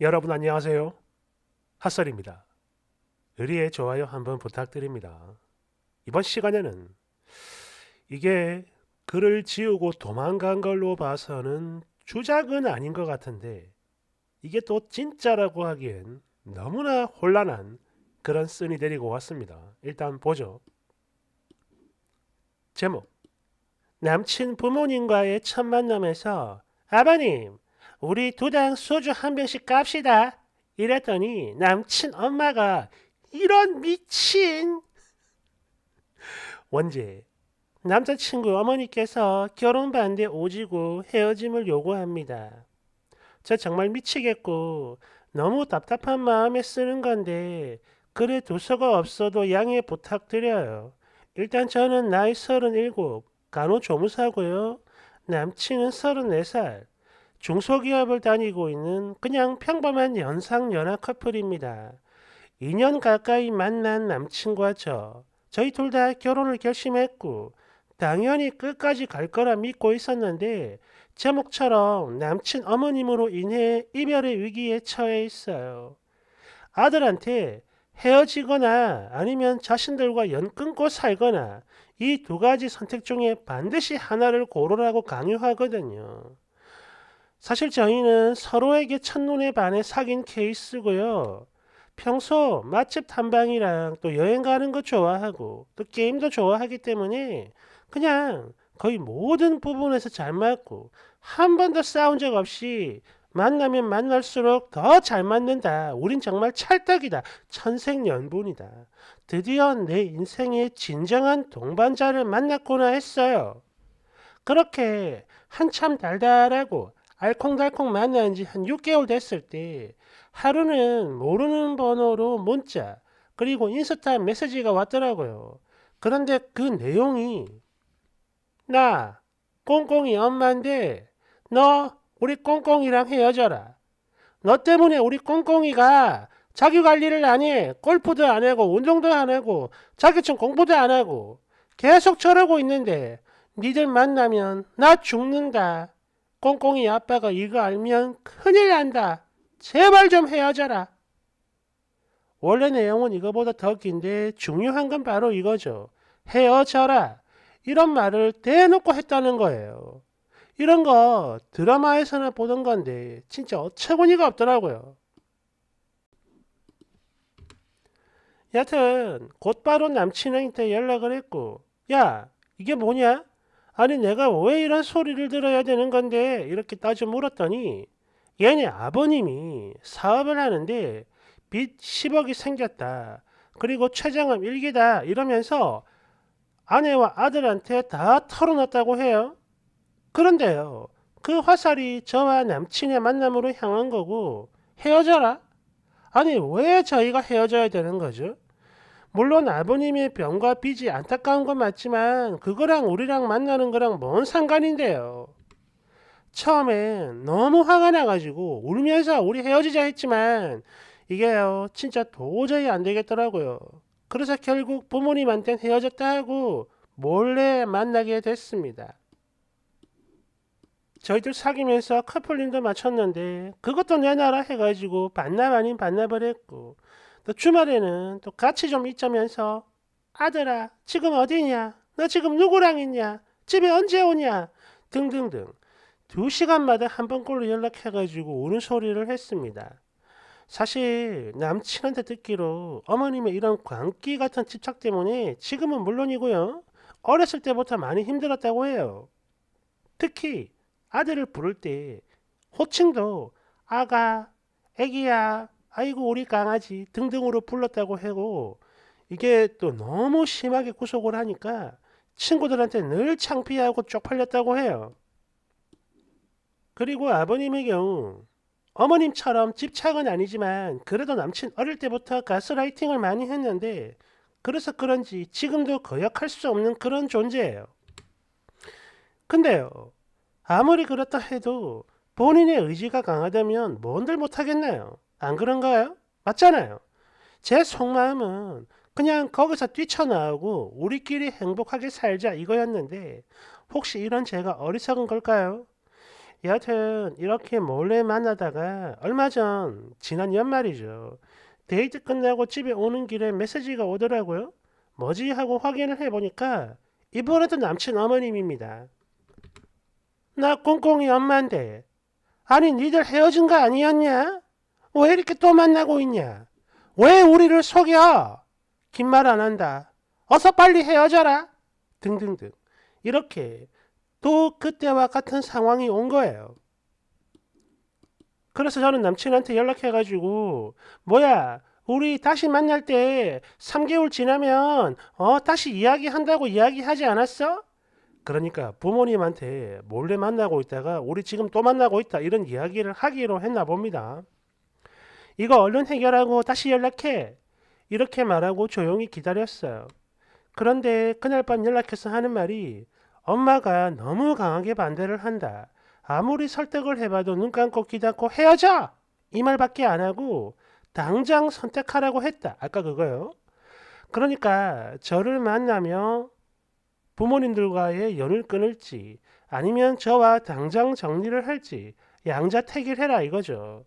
여러분 안녕하세요. 핫설입니다. 의리의 좋아요 한번 부탁드립니다. 이번 시간에는 이게 글을 지우고 도망간 걸로 봐서는 주작은 아닌 것 같은데 이게 또 진짜라고 하기엔 너무나 혼란한 그런 쓴이 데리고 왔습니다. 일단 보죠. 제목 남친 부모님과의 첫 만남에서 아버님 우리 두당 소주 한 병씩 깝시다 이랬더니 남친 엄마가 이런 미친 원제 남자친구 어머니께서 결혼 반대 오지고 헤어짐을 요구합니다. 저 정말 미치겠고 너무 답답한 마음에 쓰는 건데 글에 도서가 없어도 양해 부탁드려요. 일단 저는 나이 37, 간호조무사고요. 남친은 34살, 중소기업을 다니고 있는 그냥 평범한 연상연하 커플입니다. 2년 가까이 만난 남친과 저희 둘 다 결혼을 결심했고 당연히 끝까지 갈 거라 믿고 있었는데 제목처럼 남친 어머님으로 인해 이별의 위기에 처해 있어요. 아들한테 헤어지거나 아니면 자신들과 연 끊고 살거나 이 두 가지 선택 중에 반드시 하나를 고르라고 강요하거든요. 사실 저희는 서로에게 첫눈에 반해 사귄 케이스고요. 평소 맛집 탐방이랑 또 여행 가는 거 좋아하고 또 게임도 좋아하기 때문에 그냥 거의 모든 부분에서 잘 맞고 한 번도 싸운 적 없이 만나면 만날수록 더 잘 맞는다. 우린 정말 찰떡이다. 천생연분이다. 드디어 내 인생의 진정한 동반자를 만났구나 했어요. 그렇게 한참 달달하고 알콩달콩 만난 지 한 6개월 됐을 때 하루는 모르는 번호로 문자 그리고 인스타 메시지가 왔더라고요. 그런데 그 내용이 나 꽁꽁이 엄마인데 너 우리 꽁꽁이랑 헤어져라. 너 때문에 우리 꽁꽁이가 자기 관리를 안 해. 골프도 안 하고 운동도 안 하고 자기처럼 공부도 안 하고 계속 저러고 있는데 니들 만나면 나 죽는다. 꽁꽁이 아빠가 이거 알면 큰일 난다. 제발 좀 헤어져라. 원래 내용은 이거보다 더 긴데 중요한 건 바로 이거죠. 헤어져라. 이런 말을 대놓고 했다는 거예요. 이런 거 드라마에서나 보던 건데 진짜 어처구니가 없더라고요. 여튼 곧바로 남친한테 연락을 했고 야 이게 뭐냐? 아니 내가 왜 이런 소리를 들어야 되는 건데 이렇게 따져 물었더니 얘네 아버님이 사업을 하는데 빚 10억이 생겼다. 그리고 최장암 1기다 이러면서 아내와 아들한테 다 털어놨다고 해요. 그런데요. 그 화살이 저와 남친의 만남으로 향한 거고 헤어져라? 아니 왜 저희가 헤어져야 되는 거죠? 물론 아버님의 병과 빚이 안타까운 건 맞지만 그거랑 우리랑 만나는 거랑 뭔 상관인데요. 처음엔 너무 화가 나가지고 울면서 우리 헤어지자 했지만 이게요 진짜 도저히 안 되겠더라고요. 그래서 결국 부모님한텐 헤어졌다 하고 몰래 만나게 됐습니다. 저희들 사귀면서 커플링도 마쳤는데 그것도 내놔라 해가지고 반납 아닌 반납을 했고 또 주말에는 또 같이 좀 있자면서 아들아 지금 어디냐? 너 지금 누구랑 있냐? 집에 언제 오냐? 등등등 2시간마다 한 번꼴로 연락해가지고 우는 소리를 했습니다. 사실 남친한테 듣기로 어머님의 이런 광기 같은 집착 때문에 지금은 물론이고요. 어렸을 때부터 많이 힘들었다고 해요. 특히 아들을 부를 때 호칭도 아가, 애기야, 아이고 우리 강아지 등등으로 불렀다고 하고 이게 또 너무 심하게 구속을 하니까 친구들한테 늘 창피하고 쪽팔렸다고 해요. 그리고 아버님의 경우 어머님처럼 집착은 아니지만 그래도 남친 어릴 때부터 가스라이팅을 많이 했는데 그래서 그런지 지금도 거역할 수 없는 그런 존재예요. 근데요. 아무리 그렇다 해도 본인의 의지가 강하다면 뭔들 못하겠나요? 안 그런가요? 맞잖아요. 제 속마음은 그냥 거기서 뛰쳐나오고 우리끼리 행복하게 살자 이거였는데 혹시 이런 제가 어리석은 걸까요? 여하튼 이렇게 몰래 만나다가 얼마 전 지난 연말이죠. 데이트 끝나고 집에 오는 길에 메시지가 오더라고요. 뭐지 하고 확인을 해보니까 이번에도 남친 어머님입니다. 나 꽁꽁이 엄마인데 아니 니들 헤어진 거 아니었냐? 왜 이렇게 또 만나고 있냐? 왜 우리를 속여? 긴 말 안 한다. 어서 빨리 헤어져라. 등등등. 이렇게 또 그때와 같은 상황이 온 거예요. 그래서 저는 남친한테 연락해가지고 뭐야 우리 다시 만날 때 3개월 지나면 다시 이야기한다고 이야기하지 않았어? 그러니까 부모님한테 몰래 만나고 있다가 우리 지금 또 만나고 있다 이런 이야기를 하기로 했나 봅니다. 이거 얼른 해결하고 다시 연락해. 이렇게 말하고 조용히 기다렸어요. 그런데 그날 밤 연락해서 하는 말이 엄마가 너무 강하게 반대를 한다. 아무리 설득을 해봐도 눈 감고 귀 닫고 헤어져! 이 말밖에 안 하고 당장 선택하라고 했다. 아까 그거요. 그러니까 저를 만나며 부모님들과의 연을 끊을지 아니면 저와 당장 정리를 할지 양자택일해라 이거죠.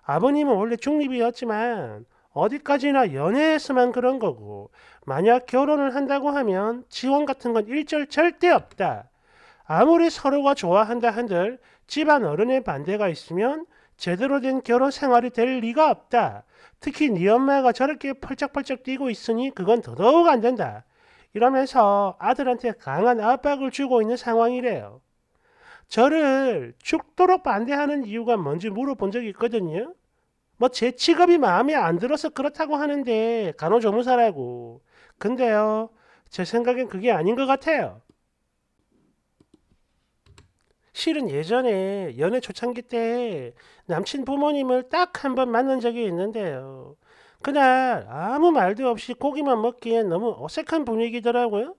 아버님은 원래 중립이었지만 어디까지나 연애에서만 그런 거고 만약 결혼을 한다고 하면 지원 같은 건 일절 절대 없다. 아무리 서로가 좋아한다 한들 집안 어른의 반대가 있으면 제대로 된 결혼 생활이 될 리가 없다. 특히 네 엄마가 저렇게 펄쩍펄쩍 뛰고 있으니 그건 더더욱 안 된다. 이러면서 아들한테 강한 압박을 주고 있는 상황이래요. 저를 죽도록 반대하는 이유가 뭔지 물어본 적이 있거든요. 뭐 제 직업이 마음에 안 들어서 그렇다고 하는데 간호조무사라고. 근데요, 제 생각엔 그게 아닌 것 같아요. 실은 예전에 연애 초창기 때 남친 부모님을 딱 한 번 만난 적이 있는데요. 그날 아무 말도 없이 고기만 먹기엔 너무 어색한 분위기더라고요.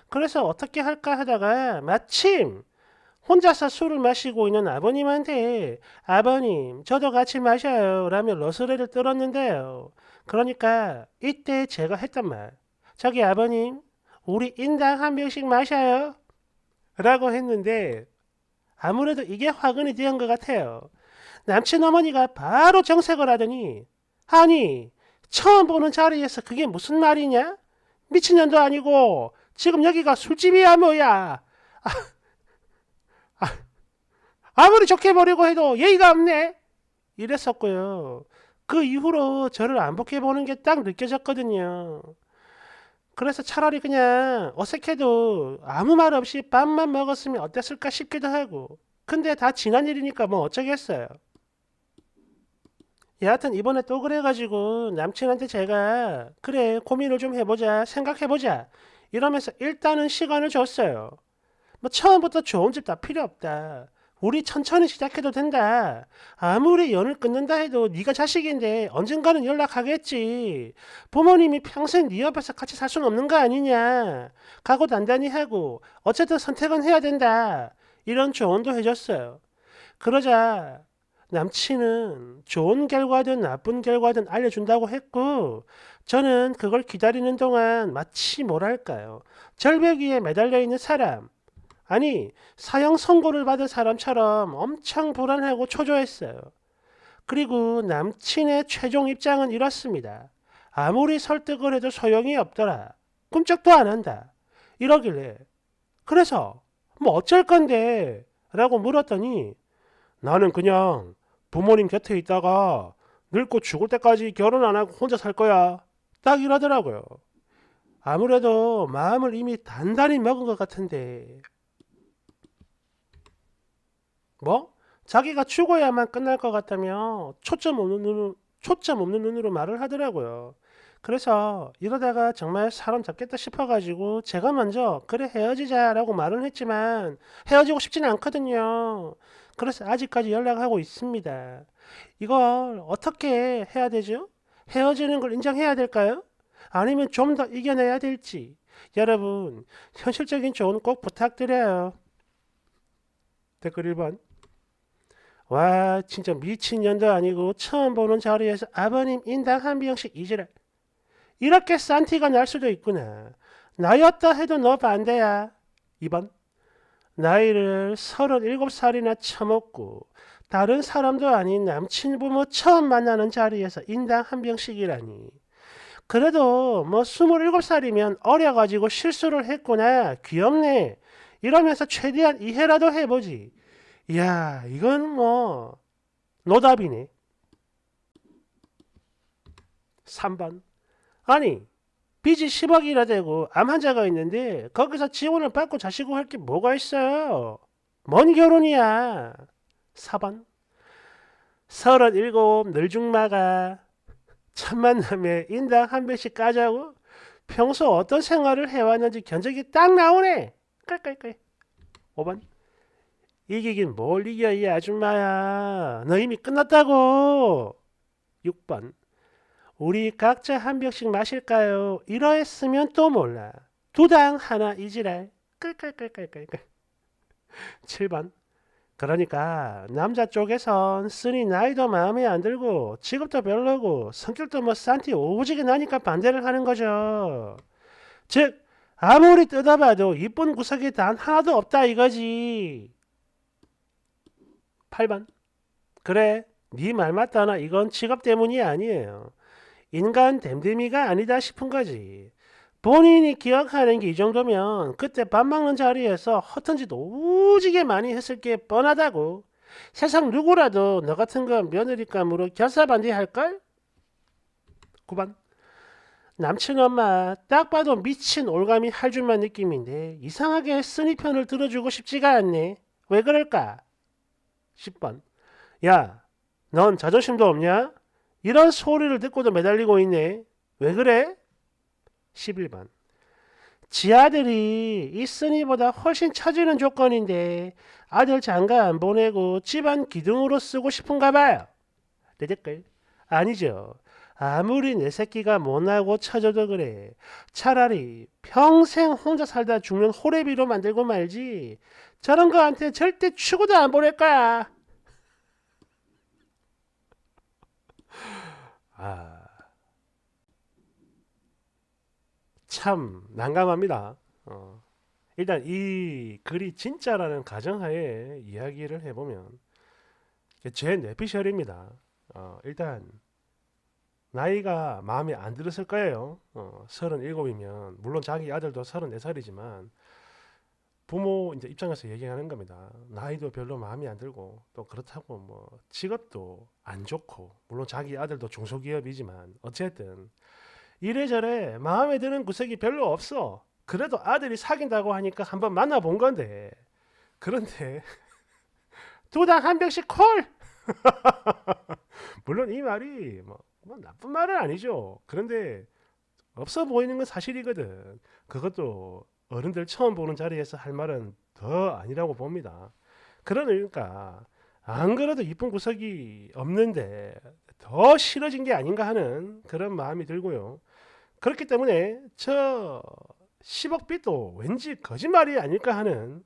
그래서 어떻게 할까 하다가 마침 혼자서 술을 마시고 있는 아버님한테 아버님 저도 같이 마셔요 라며 러스레를 떨었는데요. 그러니까 이때 제가 했던 말 저기 아버님 우리 인당 한 병씩 마셔요 라고 했는데 아무래도 이게 화근이 되는 것 같아요. 남친 어머니가 바로 정색을 하더니 아니 처음 보는 자리에서 그게 무슨 말이냐? 미친년도 아니고 지금 여기가 술집이야 뭐야. 아무리 좋게 보려고 해도 예의가 없네. 이랬었고요. 그 이후로 저를 안 좋게 보는 게 딱 느껴졌거든요. 그래서 차라리 그냥 어색해도 아무 말 없이 밥만 먹었으면 어땠을까 싶기도 하고. 근데 다 지난 일이니까 뭐 어쩌겠어요. 여하튼 이번에 또 그래가지고 남친한테 제가 그래 고민을 좀 해보자 생각해보자 이러면서 일단은 시간을 줬어요. 뭐 처음부터 좋은 집 다 필요 없다. 우리 천천히 시작해도 된다. 아무리 연을 끊는다 해도 네가 자식인데 언젠가는 연락하겠지. 부모님이 평생 네 옆에서 같이 살 수는 없는 거 아니냐. 각오 단단히 하고 어쨌든 선택은 해야 된다. 이런 조언도 해줬어요. 그러자 남친은 좋은 결과든 나쁜 결과든 알려준다고 했고 저는 그걸 기다리는 동안 마치 뭐랄까요. 절벽 위에 매달려 있는 사람 아니 사형 선고를 받은 사람처럼 엄청 불안하고 초조했어요. 그리고 남친의 최종 입장은 이렇습니다. 아무리 설득을 해도 소용이 없더라. 꿈쩍도 안 한다. 이러길래 그래서 뭐 어쩔 건데 라고 물었더니 나는 그냥 부모님 곁에 있다가 늙고 죽을 때까지 결혼 안 하고 혼자 살 거야. 딱 이러더라고요. 아무래도 마음을 이미 단단히 먹은 것 같은데 뭐? 자기가 죽어야만 끝날 것 같다며 초점 없는 눈으로 말을 하더라고요. 그래서 이러다가 정말 사람 잡겠다 싶어가지고 제가 먼저 그래 헤어지자라고 말은 했지만 헤어지고 싶지는 않거든요. 그래서 아직까지 연락하고 있습니다. 이걸 어떻게 해야 되죠? 헤어지는 걸 인정해야 될까요? 아니면 좀 더 이겨내야 될지. 여러분, 현실적인 조언 꼭 부탁드려요. 댓글 1번. 와, 진짜 미친년도 아니고 처음 보는 자리에서 아버님 인당 한 병씩 이지랄. 이렇게 싼 티가 날 수도 있구나. 나였다 해도 너 반대야. 2번. 나이를 37살이나 처먹고 다른 사람도 아닌 남친 부모 처음 만나는 자리에서 인당 한 병씩이라니. 그래도 뭐 27살이면 어려가지고 실수를 했구나. 귀엽네. 이러면서 최대한 이해라도 해보지. 이야, 이건 뭐 노답이네. 3번. 아니, 빚이 10억이나 되고 암 환자가 있는데 거기서 지원을 받고 자시고 할 게 뭐가 있어요? 뭔 결혼이야? 4번. 37 늘중마가 첫 만남에 인당 한 병씩 까자고? 평소 어떤 생활을 해왔는지 견적이 딱 나오네. 깔깔깔. 5번. 이기긴 뭘 이겨 이 아줌마야. 너 이미 끝났다고. 6번. 우리 각자 한 병씩 마실까요? 이러했으면 또 몰라. 두당 하나 이지랄. 끌끌끌끌끌끌. 7번. 그러니까 남자 쪽에선 쓰니 나이도 마음에 안 들고 직업도 별로고 성격도 뭐 산티 오지게 나니까 반대를 하는 거죠. 즉 아무리 뜯어봐도 이쁜 구석이 단 하나도 없다 이거지. 8번. 그래 네 말 맞다나 이건 직업 때문이 아니에요. 인간 댐댐이가 아니다 싶은 거지. 본인이 기억하는 게 이 정도면 그때 밥 먹는 자리에서 허튼 짓 오지게 많이 했을 게 뻔하다고. 세상 누구라도 너 같은 건 며느리감으로 결사반대할걸? 9번. 남친 엄마 딱 봐도 미친 올가미 할 줄만 느낌인데 이상하게 쓰니 편을 들어주고 싶지가 않네. 왜 그럴까? 10번. 야, 넌 자존심도 없냐? 이런 소리를 듣고도 매달리고 있네. 왜 그래? 11번. 지 아들이 이 쓰니보다 훨씬 처지는 조건인데 아들 장가 안 보내고 집안 기둥으로 쓰고 싶은가 봐요. 내 댓글. 아니죠. 아무리 내 새끼가 못나고 처져도 그래. 차라리 평생 혼자 살다 죽는 호래비로 만들고 말지. 저런 거한테 절대 추구도 안 보낼 거야. 아, 참 난감합니다. 일단 이 글이 진짜라는 가정하에 이야기를 해보면 제 뇌피셜입니다. 일단 나이가 마음에 안 들었을 거예요. 37이면 물론 자기 아들도 34살이지만 부모 이제 입장에서 얘기하는 겁니다. 나이도 별로 마음에 안 들고 또 그렇다고 뭐 직업도 안 좋고 물론 자기 아들도 중소기업이지만 어쨌든 이래저래 마음에 드는 구석이 별로 없어. 그래도 아들이 사귄다고 하니까 한번 만나본 건데 그런데 두당 한 병씩 콜! 물론 이 말이 뭐 나쁜 말은 아니죠. 그런데 없어 보이는 건 사실이거든. 그것도 어른들 처음 보는 자리에서 할 말은 더 아니라고 봅니다. 그러니까 안 그래도 이쁜 구석이 없는데 더 싫어진 게 아닌가 하는 그런 마음이 들고요. 그렇기 때문에 저 10억 빚도 왠지 거짓말이 아닐까 하는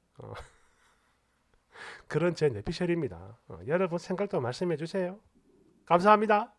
그런 제 뇌피셜입니다. 여러분 생각도 말씀해 주세요. 감사합니다.